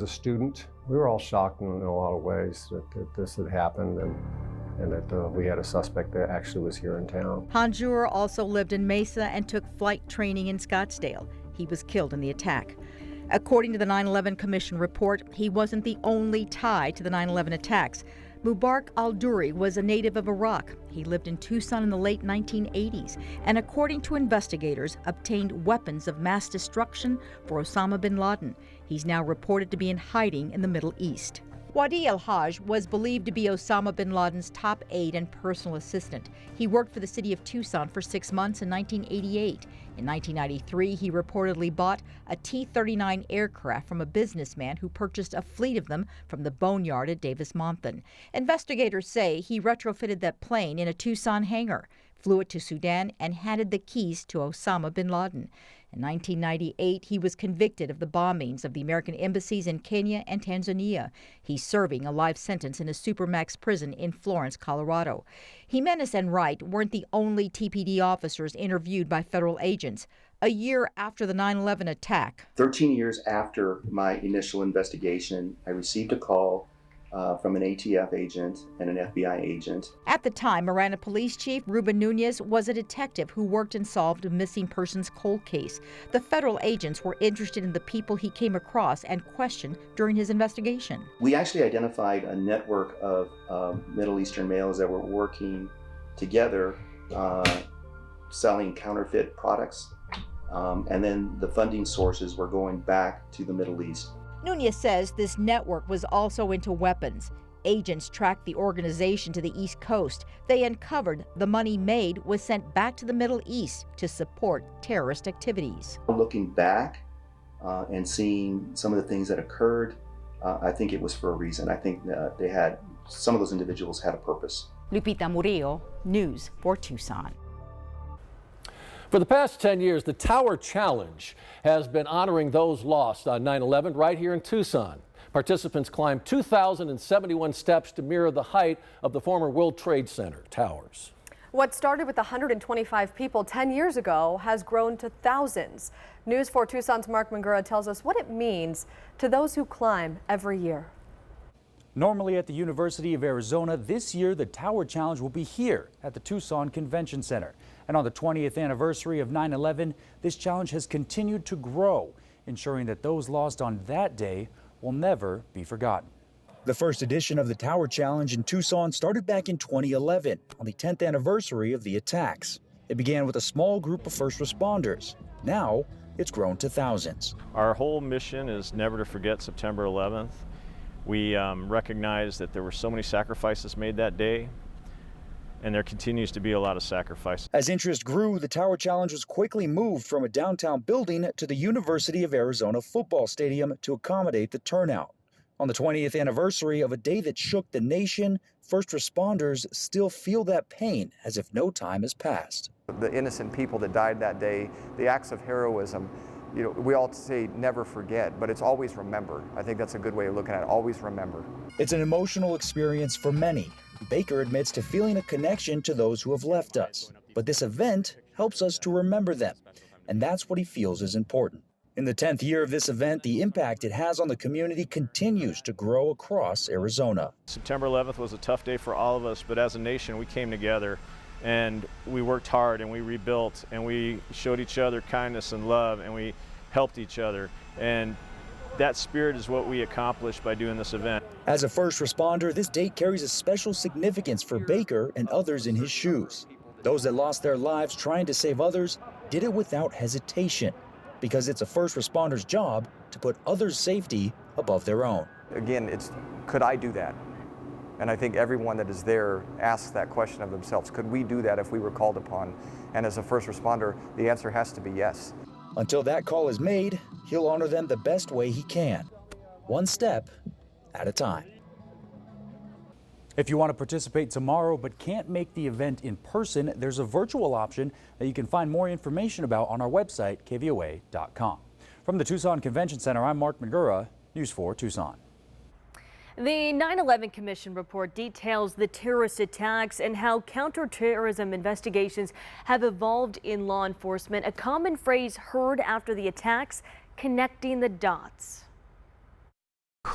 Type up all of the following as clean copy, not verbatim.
As a student, we were all shocked in a lot of ways that this had happened and that we had a suspect that actually was here in town. Hanjour also lived in Mesa and took flight training in Scottsdale. He was killed in the attack. According to the 9/11 Commission report, he wasn't the only tie to the 9/11 attacks. Mubarak al-Duri was a native of Iraq. He lived in Tucson in the late 1980s and, according to investigators, obtained weapons of mass destruction for Osama bin Laden. He's now reported to be in hiding in the Middle East. Wadi al-Hajj was believed to be Osama bin Laden's top aide and personal assistant. He worked for the city of Tucson for 6 months in 1988. In 1993, he reportedly bought a T-39 aircraft from a businessman who purchased a fleet of them from the boneyard at Davis-Monthan. Investigators say he retrofitted that plane in a Tucson hangar, flew it to Sudan, and handed the keys to Osama bin Laden. In 1998, he was convicted of the bombings of the American embassies in Kenya and Tanzania. He's serving a life sentence in a supermax prison in Florence, Colorado. Jimenez and Wright weren't the only TPD officers interviewed by federal agents. A year after the 9/11 attack, 13 years after my initial investigation, I received a call from an ATF agent and an FBI agent. At the time, Marana Police Chief Ruben Nunez was a detective who worked and solved a missing persons cold case. The federal agents were interested in the people he came across and questioned during his investigation. We actually identified a network of Middle Eastern males that were working together selling counterfeit products, and then the funding sources were going back to the Middle East. Nunez says this network was also into weapons. Agents tracked the organization to the East Coast. They uncovered the money made was sent back to the Middle East to support terrorist activities. Looking back and seeing some of the things that occurred, I think it was for a reason. I think some of those individuals had a purpose. Lupita Murillo, News 4 Tucson. For the past 10 years, the Tower Challenge has been honoring those lost on 9/11 right here in Tucson. Participants climbed 2,071 steps to mirror the height of the former World Trade Center towers. What started with 125 people 10 years ago has grown to thousands. News 4 Tucson's Mark Mangura tells us what it means to those who climb every year. Normally at the University of Arizona, this year the Tower Challenge will be here at the Tucson Convention Center. And on the 20th anniversary of 9/11, this challenge has continued to grow, ensuring that those lost on that day will never be forgotten. The first edition of the Tower Challenge in Tucson started back in 2011, on the 10th anniversary of the attacks. It began with a small group of first responders. Now, it's grown to thousands. Our whole mission is never to forget September 11th. We recognize that there were so many sacrifices made that day, and there continues to be a lot of sacrifice. As interest grew, the Tower Challenge was quickly moved from a downtown building to the University of Arizona football stadium to accommodate the turnout. On the 20th anniversary of a day that shook the nation, first responders still feel that pain as if no time has passed. The innocent people that died that day, the acts of heroism, we all say never forget, but it's always remember. I think that's a good way of looking at it, always remember. It's an emotional experience for many. Baker admits to feeling a connection to those who have left us. But this event helps us to remember them, and that's what he feels is important. In the 10th year of this event, the impact it has on the community continues to grow across Arizona. September 11th was a tough day for all of us, but as a nation, we came together and we worked hard and we rebuilt and we showed each other kindness and love and we helped each other. And that spirit is what we accomplished by doing this event. As a first responder, this date carries a special significance for Baker and others in his shoes. Those that lost their lives trying to save others did it without hesitation, because it's a first responder's job to put others' safety above their own. Again, could I do that? And I think everyone that is there asks that question of themselves. Could we do that if we were called upon? And as a first responder, the answer has to be yes. Until that call is made, he'll honor them the best way he can, one step at a time. If you want to participate tomorrow but can't make the event in person, there's a virtual option that you can find more information about on our website, KVOA.com. From the Tucson Convention Center, I'm Mark Mangura, News 4 Tucson. The 9/11 Commission report details the terrorist attacks and how counterterrorism investigations have evolved in law enforcement. A common phrase heard after the attacks, connecting the dots.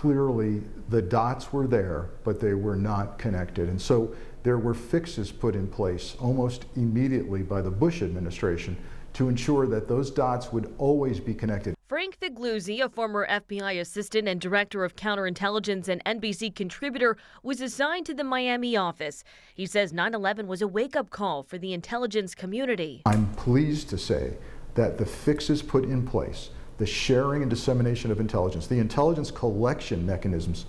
clearly the dots were there, but they were not connected. And so there were fixes put in place almost immediately by the Bush administration to ensure that those dots would always be connected. Frank Figluzzi, a former FBI assistant and director of counterintelligence and NBC contributor, was assigned to the Miami office. He says 9/11 was a wake-up call for the intelligence community. I'm pleased to say that the fixes put in place, the sharing and dissemination of intelligence, the intelligence collection mechanisms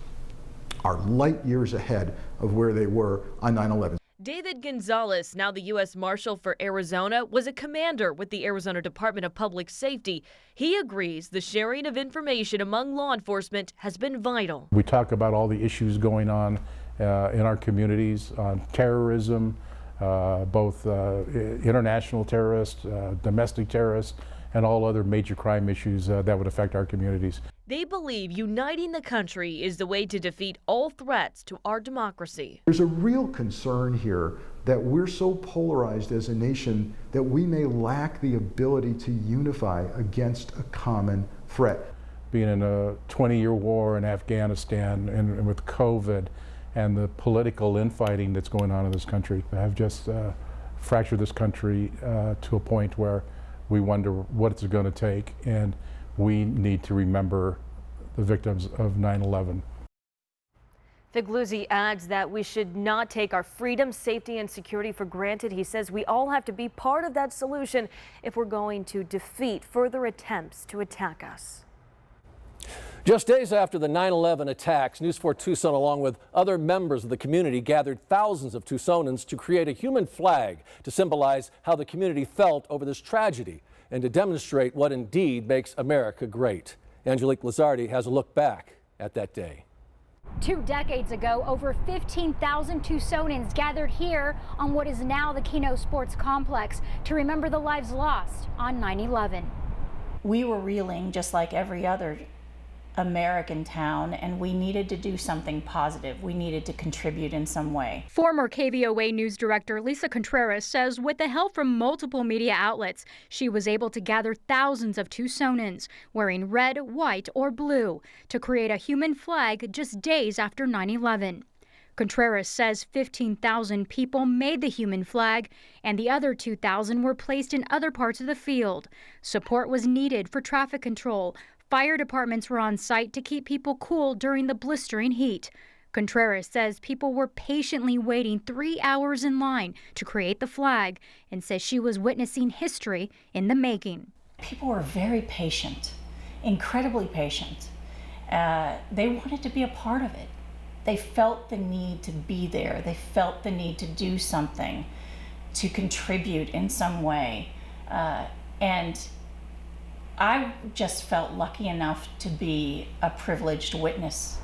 are light years ahead of where they were on 9/11. David Gonzalez, now the U.S. Marshal for Arizona, was a commander with the Arizona Department of Public Safety. He agrees the sharing of information among law enforcement has been vital. We talk about all the issues going on in our communities on terrorism, both international terrorists, domestic terrorists, and all other major crime issues that would affect our communities. They believe uniting the country is the way to defeat all threats to our democracy. There's a real concern here that we're so polarized as a nation that we may lack the ability to unify against a common threat. Being in a 20-year war in Afghanistan and with COVID and the political infighting that's going on in this country have just fractured this country to a point where we wonder what it's going to take, and we need to remember the victims of 9/11. Figluzzi adds that we should not take our freedom, safety, and security for granted. He says we all have to be part of that solution if we're going to defeat further attempts to attack us. Just days after the 9/11 attacks, News 4 Tucson, along with other members of the community, gathered thousands of Tucsonans to create a human flag to symbolize how the community felt over this tragedy and to demonstrate what indeed makes America great. Angelique Lizardi has a look back at that day. 2 decades ago, over 15,000 Tucsonans gathered here on what is now the Keno Sports Complex to remember the lives lost on 9/11. We were reeling just like every other American town, and we needed to do something positive. We needed to contribute in some way. Former KVOA News Director Lisa Contreras says with the help from multiple media outlets, she was able to gather thousands of Tucsonans wearing red, white, or blue to create a human flag just days after 9/11. Contreras says 15,000 people made the human flag, and the other 2,000 were placed in other parts of the field. Support was needed for traffic control. Fire departments were on site to keep people cool during the blistering heat. Contreras says people were patiently waiting 3 hours in line to create the flag and says she was witnessing history in the making. People were very patient, incredibly patient. They wanted to be a part of it. They felt the need to be there. They felt the need to do something, to contribute in some way. And I just felt lucky enough to be a privileged witness.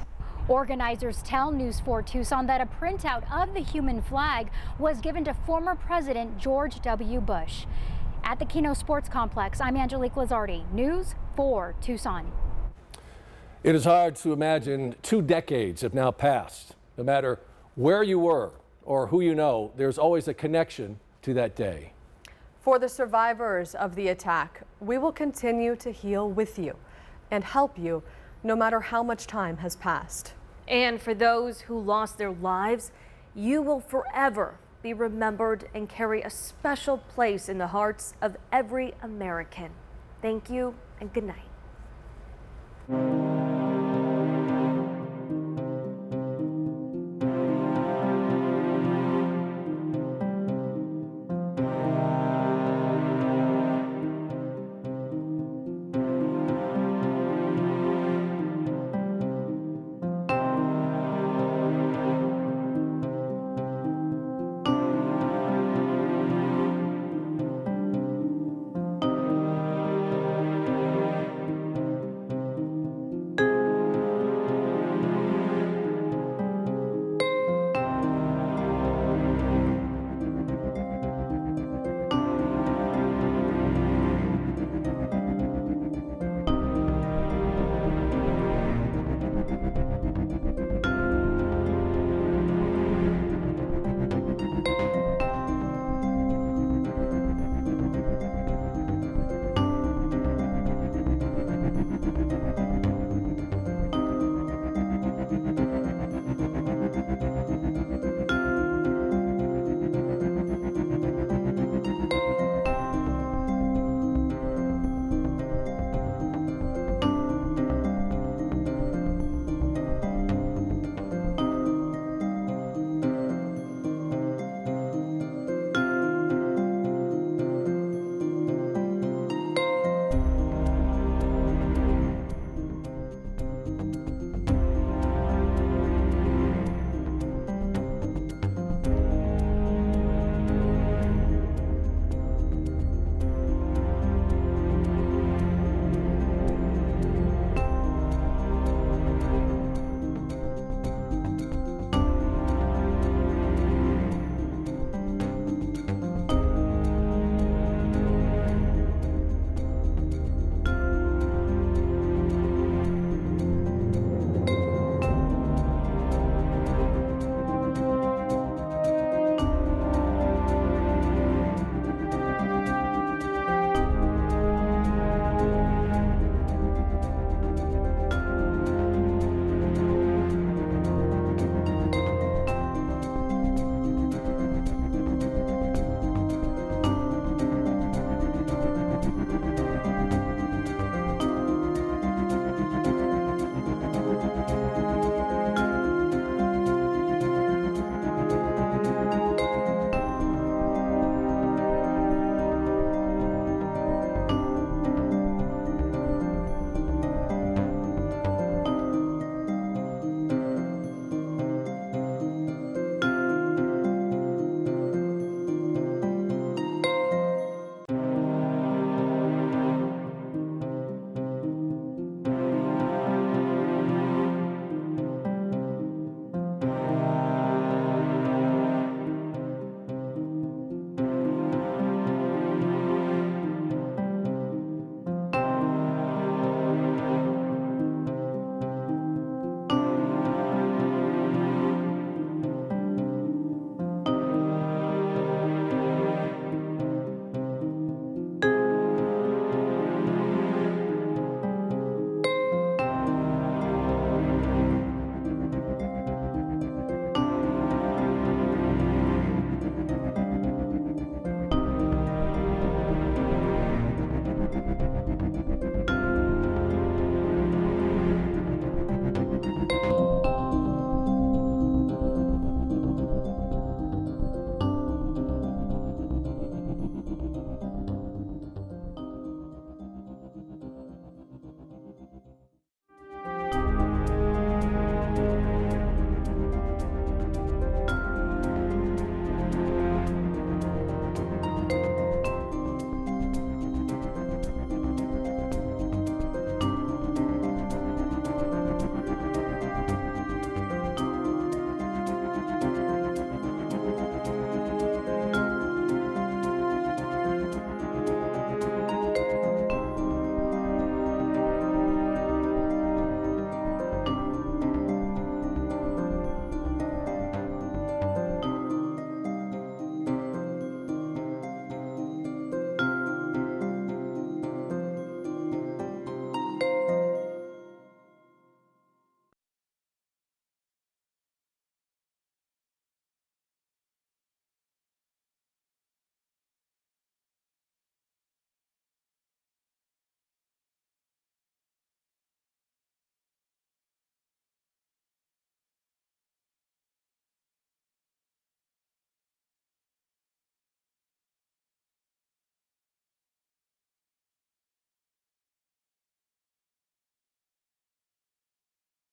Organizers tell News 4 Tucson that a printout of the human flag was given to former President George W. Bush. At the Keno Sports Complex, I'm Angelique Lizardi, News 4 Tucson. It is hard to imagine 2 decades have now passed. No matter where you were or who you know, there's always a connection to that day. For the survivors of the attack, we will continue to heal with you and help you no matter how much time has passed. And for those who lost their lives, you will forever be remembered and carry a special place in the hearts of every American. Thank you and good night.